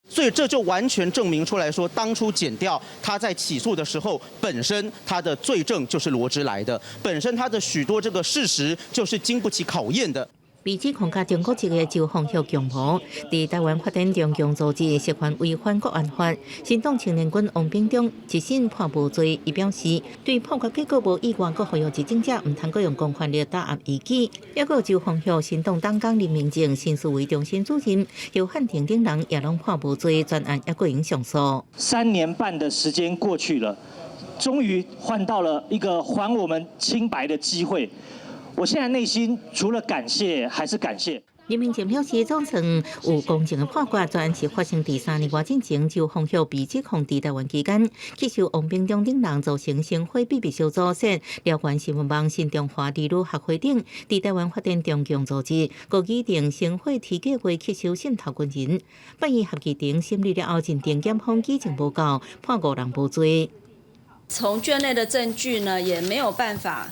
所以这就完全证明出来说，当初检调他在起诉的时候，本身他的罪证就是罗织来的，本身他的许多这个事实就是经不起考验的。 被指控甲中国籍的周鸿旭共谋，伫台湾发展中共组织涉嫌违反国安法。新党青年军王炳忠1审判无罪，伊表示对判决结果无意外，佮呼吁执政者毋通佮用公权力打压异己。也佮周鸿旭新党党工林明正、新思维中心主任邱汉庭等人也拢判无罪，专案也过用上诉。3年半的时间过去了，终于换到了一个还我们清白的机会。 我现在内心除了感谢，还是感谢。林明正表示，造成有公正的判决，专案是发生第3年外进前，周鸿旭被指控伫台湾期间，去受王炳忠等人造成生活秘密小组说，辽源新闻网、新中华理律学会等，伫台湾发展中共组织，各议定生活提计划吸收渗透军人。8月合议庭审理了后，认定检方举证无够，判5人无罪。从卷内的证据呢，也没有办法。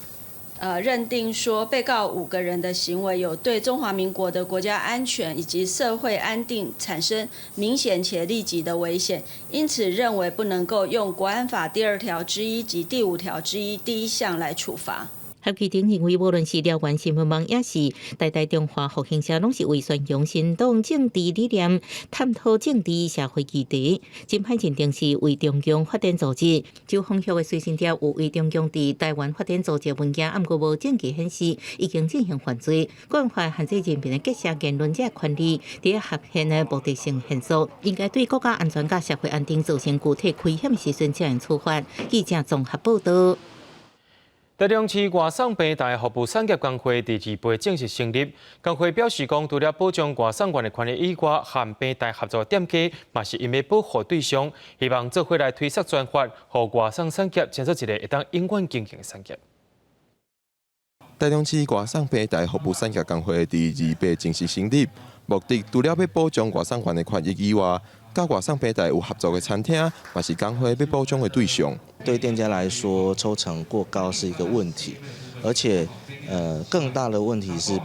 认定说被告5个人的行为有对中华民国的国家安全以及社会安定产生明显且立即的危险，因此认为不能够用国安法第2条之1及第5条之1第1项来处罚。 合议庭认为，无论是辽源新闻网，也是台中华复兴社，拢是为宣扬新党政治理念、探讨政治社会议题。审判认定是为中共发展组织。周鸿旭的随身碟有为中共伫台湾发展组织文件，毋过无证据显示已经进行犯罪。国安法限制人民的结社言论者权利，伫合宪的目的性限缩，应该对国家安全甲社会安定造成具体危险时阵才能处罚。记者综合报道。 台中市外送平台服务产业工会第2届正式成立。工会表示，除了保障外送员的权益以外，和平台合作店家嘛是因的保护对象，希望做伙来推出专法，让外送产业建设一个会当永远经营的产业。台中市外送平台服务产业工会第2届正式成立，目的除了要保障外送员的权益以外， 甲外送平台有合作的餐厅，也是工会要保障的对象。对店家来说，抽成过高是一个问题，而且，更大的问题是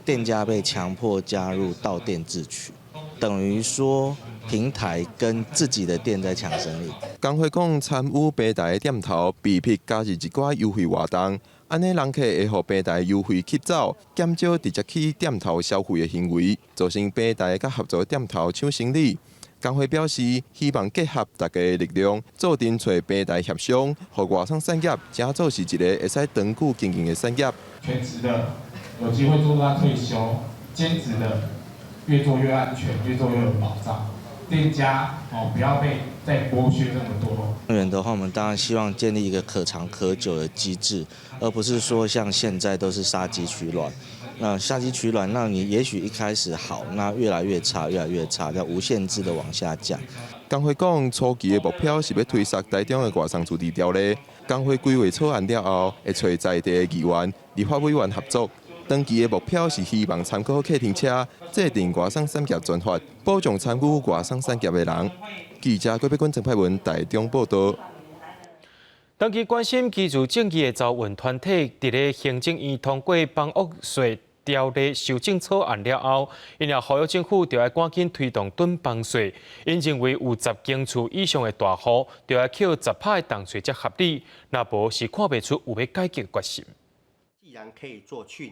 店家被强迫加入到店自取，等于说平台跟自己的店在抢生意。工会讲，参与平台的店头被迫加入一寡优惠活动，安尼人客会互平台优惠吸走，减少直接去店头消费的行为，造成平台甲合作店头抢生意。工会表示，希望结合大家的力量，做阵找平台协商，让外送产业真做是一个会使长久经营的产业。全职的有机会做到退休，兼职的越做越安全，越做越有保障。店家不要被再剥削这么多。人员的话，我们当然希望建立一个可长可久的机制，而不是说像现在都是杀鸡取卵。那杀鸡取卵，那你也许一开始好，那越来越差，越来越差，要无限制的往下降。工会讲，初期的目标是要推缩台中的外送驻地条例。工会规划草案了后，会找在地的议员、立法委员合作。长期的目标是希望参考客停车，制定外送产业专法，保障参与外送产业的人。记者郭碧君、郑派文台中报道。长期关心居住正义的侨运团体，伫咧行政院通过房屋税条例修正草案了后，因也呼吁政府就要赶紧推动囤房税。因认为有10间厝以上的大户，就要扣10%的房税才合理，若无是看袂出有要改革决心。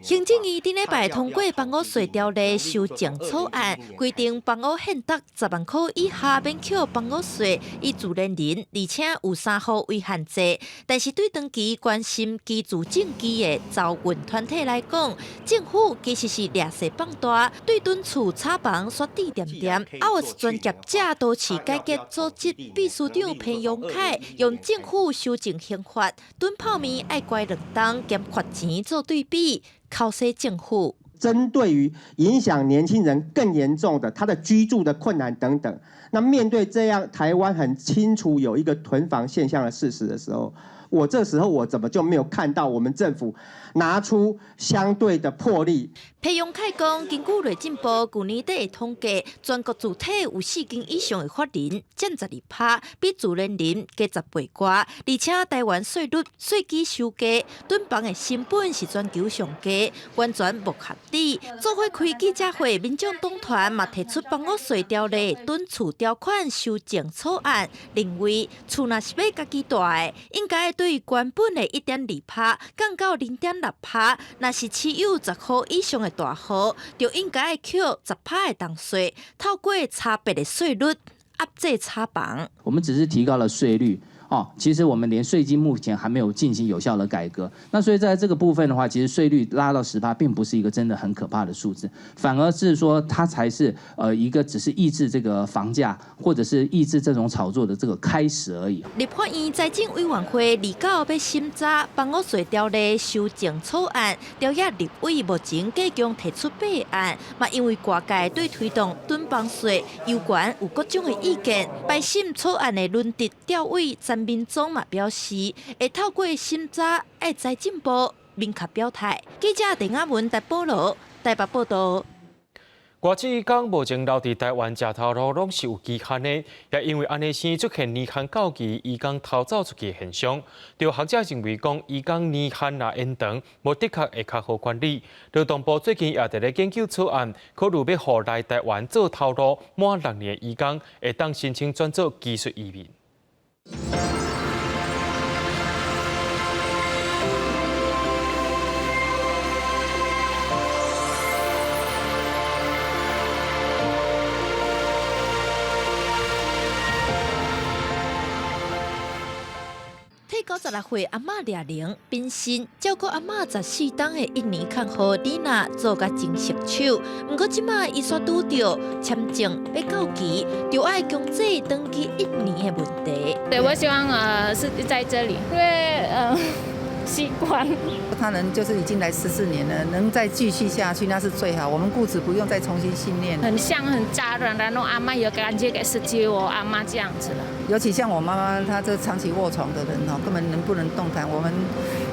行政院顶礼拜通过房屋税条例修正草案，规定房屋现值10万块以下免扣房屋税，以自然人，而且有3户为限制。但是对长期关心居住正义的侨运团体来讲，政府其实是劣势放大，对蹲厝炒房刷点点点。有专业者都市改革组织秘书长裴永凯用政府修正刑法，蹲泡面爱关2档兼罚钱。做对比，考试政府针对于影响年轻人更严重的他的居住的困难等等，那面对这样台湾很清楚有一个囤房现象的事实的时候，这时候我怎么就没有看到我们政府拿出相对的魄力？裴永凯讲，根据内政部去年底的统计，全国主体有4间以上的法人占12%，比自然人加10倍高，而且台湾税率税基收低，囤房的成本是全球上低，完全不合理。做伙开记者会，民众党团嘛提出房屋税条例囤厝条款修正草案，认为厝若是要家己住的，应该对原本的1.2%降到0.6%，若是持有10户以上的大户，就应该扣10%的房税，透过差别的税率压制炒房。我们只是提高了税率。其实我们连税金目前还没有进行有效的改革，那所以在这个部分的话，其实税率拉到10%，并不是一个真的很可怕的数字，反而是说它才是一个只是抑制这个房价或者是抑制这种炒作的这个开始而已。立法院财政委员会2号要审查房屋税条例修正草案，朝野立委目前计将提出备案，嘛因为外界对推动囤房税有关有各种的意见，排审草案的论述调委民众嘛表示，会透过审查，爱财政部明确表态。记者陈雅文台报道，台北报道。外籍移工目前留伫台湾食头路拢是有期限的，也因为安尼先出现年限到期，移工逃走出去的现象。就学者认为讲，移工年限若延长，无的确会较好管理。劳动部最近也伫咧研究草案，考虑要互来台湾做头路满6年的移工，会当申请转做技术移民。96岁阿嬷俩玲变身照顾阿嬷14档的1年看护丽娜做甲真熟手，不过即马伊却拄到签证要到期，就要强制登记1年的问题。对，我希望是在这里，因为习惯。他能就是已经来14年了，能再继续下去那是最好。我们雇主不用再重新训练。很像很家人，然后阿妈有感觉给是接我阿妈这样子了。尤其像我妈妈，她这长期卧床的人哦，根本不能动弹。我们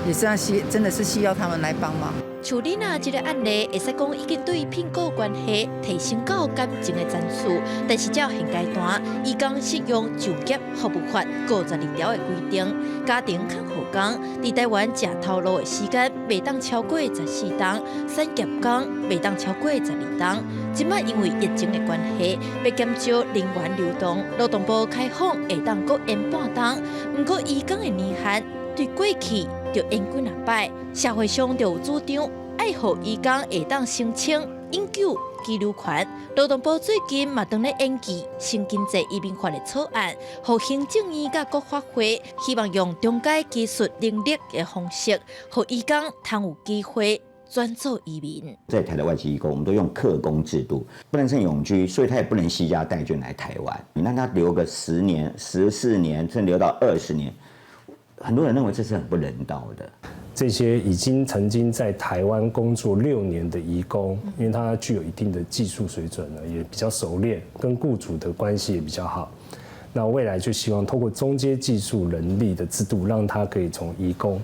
也是真的是需要他们来帮忙。处理那这个案例，会使讲已经对聘雇关系提升到感情的层次，但是照现阶段，移工适用就业服务法52条的规定，家庭看护工伫台湾食头路的时间袂当超过14档，产业工袂当超过12档。即摆因为疫情的关系，要减少人员流动，劳动部开放会当搁延半档，不过移工的年限对过去就延几摆，社会上就有主张爱互移工会当申请永久居留权。劳动部最近嘛当咧研究新经济移民法的草案，互行政院甲国发会，希望用中介技术能力的方式，互移工通有机会转做移民。在台的外籍移工，我们都用客工制度，不能剩永居，所以他也不能惜家带眷来台湾。你让他留个10年、14年，甚至留到20年，很多人认为这是很不人道的。这些已经曾经在台湾工作6年的移工，因为他具有一定的技术水准呢，也比较熟练，跟雇主的关系也比较好。那未来就希望透过中阶技术人力的制度，让他可以从移工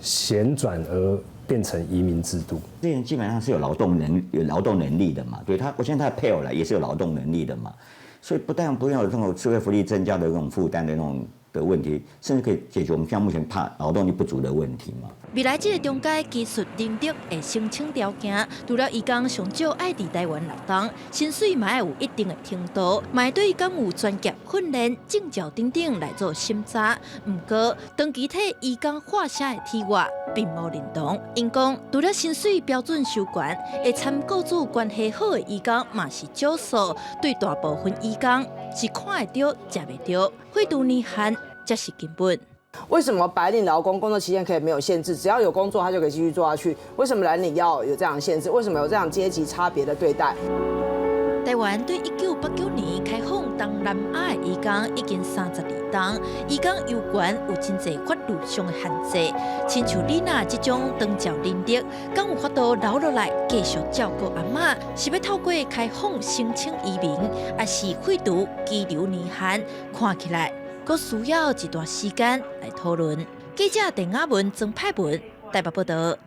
衔转而变成移民制度。这些人基本上是有劳动能力的嘛，对他，我相信他的配偶来也是有劳动能力的嘛，所以不但不要有这种社会福利增加的这种负担的那种的问题，甚至可以解决我们像目前怕劳动力不足的问题嘛。未来这个中介技术能力的申请条件，除了移工上少爱伫台湾劳动，薪水嘛要有一定的程度，嘛会对移工有专业训练、证照等等来做审查。不过，长期替移工画下的体外并无认同，因讲除了薪水标准收悬，会参雇主关系好的移工嘛是少数，对大部分移工是看得到、食袂到，会度年限才是根本。为什么白领劳工工作期限可以没有限制？只要有工作，他就可以继续做下去。为什么蓝领要有这样的限制？为什么有这样阶级差别的对待？台湾对1989年开放东南亚的移工已经32年，移工有权有真侪法律上的限制。亲像你那这种长照能力，敢有法度留落来继续照顾阿嬷？是要透过开放申请移民，还是废除居留年限？看起来佫需要一段时间来讨论。记者陈雅文、曾派文台北报道。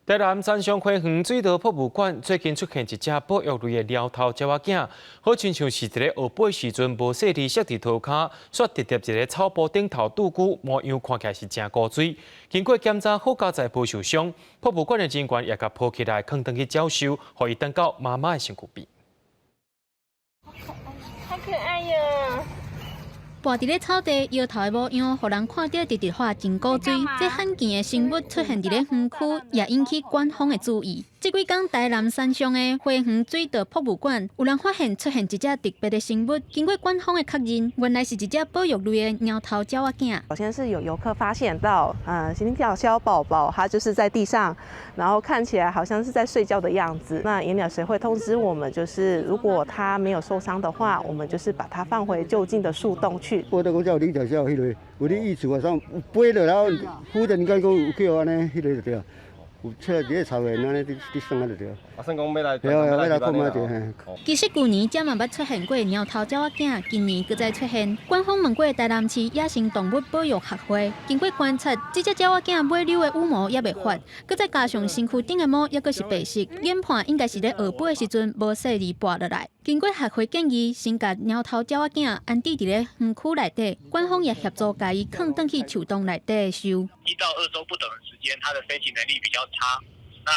台南三乡花园水稻博物馆最近出现一只保育类的猫头鸟仔，好亲像是一个学飞时阵无细力摔伫涂骹，却直直一个草坡顶头拄久，模样看起来是真古水。经过检查，好佳在无受伤，博物馆的人员也甲抱起来，放回去鸟收，互伊等到妈妈的身躯边。好可爱哟！跋伫咧草地，摇头的模样，互人看到直直画真古锥。这罕见的生物出现伫咧园区，也引起官方的注意。这几天，台南山上的花园水稻博物馆，有人发现出现一只特别的生物。经过官方的确认，原来是一只保育类的鸟头鸟仔。首先是有游客发现到，行鸟小宝宝，它就是在地上，然后看起来好像是在睡觉的样子。那野鸟协会通知我们，就是如果它没有受伤的话，我们就是把它放回就近的树洞去。我讲叫你条小迄个，有你意思话上飞落，然后忽然间讲有叫安尼，迄个就对。有出来一个草原安尼，你算啊就对。啊，算讲要来，要来看嘛就嘿。其实旧年才嘛捌出现过鸟头鸟仔，今年搁再出现。官方问过台南市野生动物保育协会，经过观察，这只鸟仔尾溜的羽毛也未发，搁再加上身躯顶的毛也搁是白色，研判应该是咧学飞的时阵无细力拔落来。经过协会建议，先甲鸟头鸟仔安置伫咧园区内底，官方也协助甲伊放转去树洞内底收。1到2周不等的时间，它的飞行能力比较差。那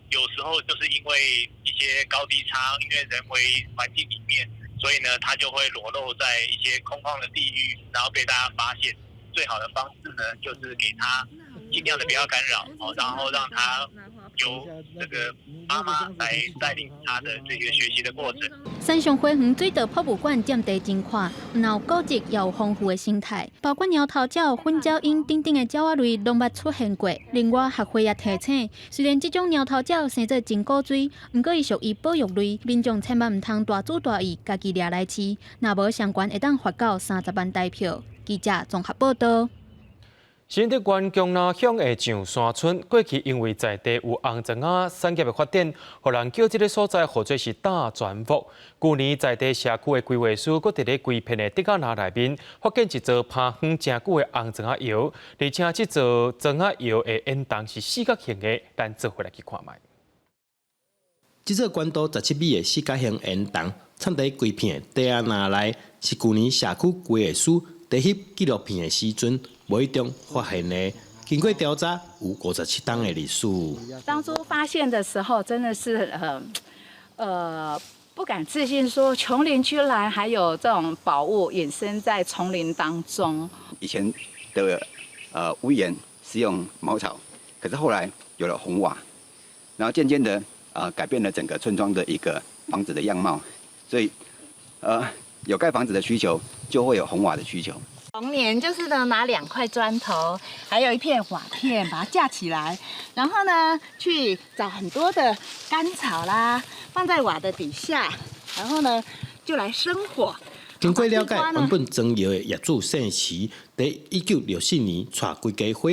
有时候就是因为一些高低差，因为人为环境里面，所以呢，它就会裸露在一些空旷的地域，然后被大家发现。最好的方式呢，就是给它尽量的不要干扰，然后让它由这个妈妈来带领它的这个学习的过程。山上花园水稻博物馆占地真宽，有古迹，也有丰富的生态，包括鸟头鸟、粉鸟鹰等等的鸟仔类拢捌出现过。另外，协会也提醒，虽然这种鸟头鸟生做真古锥，不过伊属于保育类，民众千万唔通大主大意，家己掠来饲，若无相关会当罚到30万台票。记者综合报道。新竹县江南乡的上山村，过去因为在地有红砖仔产业的发展，互人叫这个所在或者是大泉屋。去年在地社区的规划师，搁伫咧规片的竹仔篮内面，发现一座攀远真久的红砖仔窑，而且这座砖仔窑的烟筒是四角形的，咱做回来去看卖。这座高度17米的四角形烟筒，藏在规片的竹仔篮内，是去年社区规划师在翕纪录片的时阵，无意中发现的。经过调查，有57档的历史。当初发现的时候，真的是不敢置信，说琼林居然还有这种宝物隐身在丛林当中。以前的屋檐是用茅草，可是后来有了红瓦，然后渐渐的改变了整个村庄的一个房子的样貌。所以有盖房子的需求，就会有红瓦的需求。逢年就是呢，拿2块砖头，还有一片瓦片，把它架起来，然后呢，去找很多的干草啦，放在瓦的底下，然后呢，就来生火。经过了解，原本庄窑的业主姓徐，在1964年带规家伙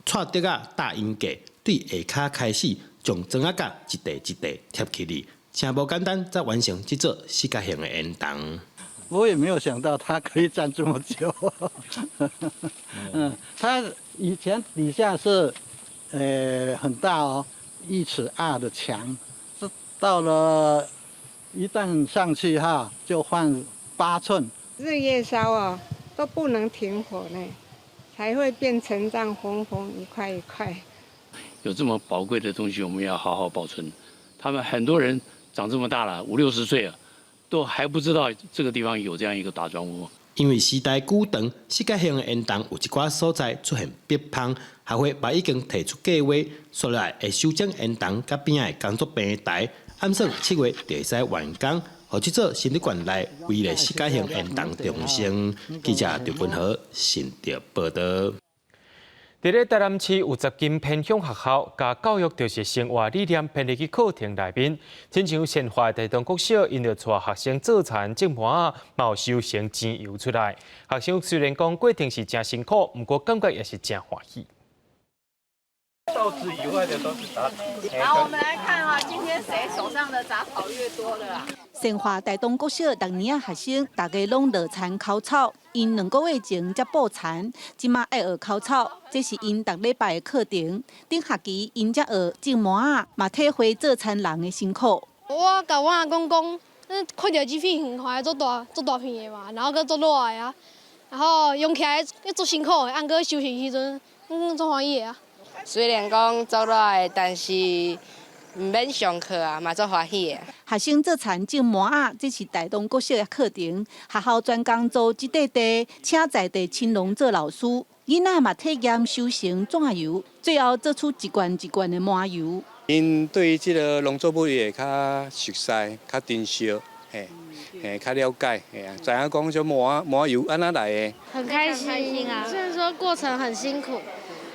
仔带竹啊搭烟架，对下骹开始将砖仔架一块一块贴起嚟，真无简单，才完成这座四角形的烟筒。我也没有想到它可以站这么久。它以前底下是很大哦，1尺2的墙，是到了一旦上去哈，就换8寸。日夜烧哦，都不能停火呢，才会变成这样红红一块一块。有这么宝贵的东西，我们要好好保存。他们很多人长这么大了，50、60岁了。都还不知道这个地方有这样一个打桩屋。因为时代久长，四角形的烟筒有一寡所在出现变胖，学会把已经提出计划，说来会修整烟筒甲边仔的工作平台，暗算7月就会使完工，互这座新旅馆内唯一的四角形烟筒重生。记者刘君豪新竹报道。伫咧台南市有10间偏乡学校，甲教育就是生活理念编入去课程内面。亲像县华台东国小，因着带学生做田种麦啊，嘛有收成钱油出来。学生虽然讲过程是真辛苦，不过感觉也是真欢喜。稻子以外的都是杂草。好，我们来看哈，今天谁手上的杂草越多了啦？县华台东国小逐年学生，大家拢落田烤草，因2个月前才补田，即马爱学烤草，这是因逐礼拜的课程。顶学期因才学种麦啊，嘛体会做田人的辛苦。我甲我阿公讲，看到这片很快做大片的嘛，然后佮做落来啊，然后用起来要做辛苦的，按个休息时阵，做欢喜的啊。虽然讲做落来，但是唔免上课啊，嘛做欢喜的。学生做田种麦啊，这是台东国小的课程。学校专工做这块地，请在地青农做老师。囡仔嘛体验收成怎油，最后做出一罐一罐的麦油。因对于这个农作物会较熟悉、较珍惜，较了解，知影讲这麦油安怎来的。很开心啊！虽然说过程很辛苦。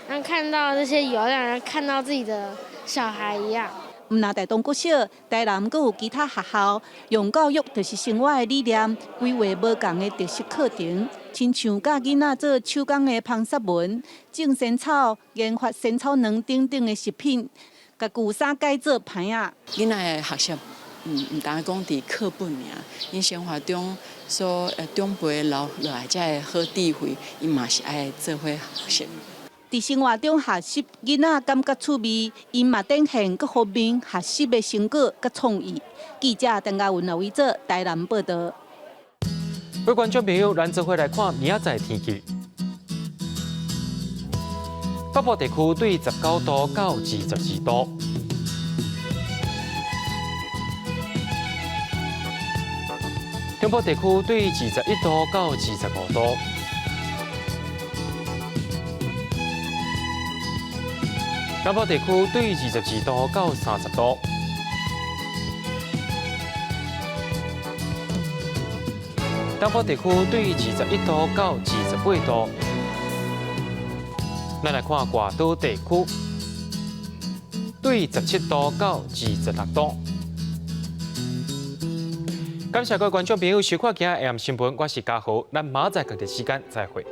让看到这些油，让人看到自己的小孩一样。唔那台东国小、台南阁有其他学校，用教育就是生活的理念，规划无同的特色课程，亲像教囡仔做手工的芳雪文、种仙草、研发仙草卵等等的食品，甲旧衫改做牌仔。囡仔的学习，唔单讲伫课本尔，因生活中所长辈留落来遮的好智慧，伊嘛是爱做伙学习。伫生活中学习，囡仔感觉趣味，因嘛展现各方面学习的成果甲创意。记者陈嘉文、刘伟做台南报道。各位观众朋友，咱做伙来看明仔载天气。北部地区对19度到22度，中部地区对21度到25度。南部地区对22度到30度，东部地区对21度到28度。咱来看外岛地区，对17度到26度。感谢各位观众朋友收看今日AM新闻，我是嘉豪，咱明仔载同一时间再会。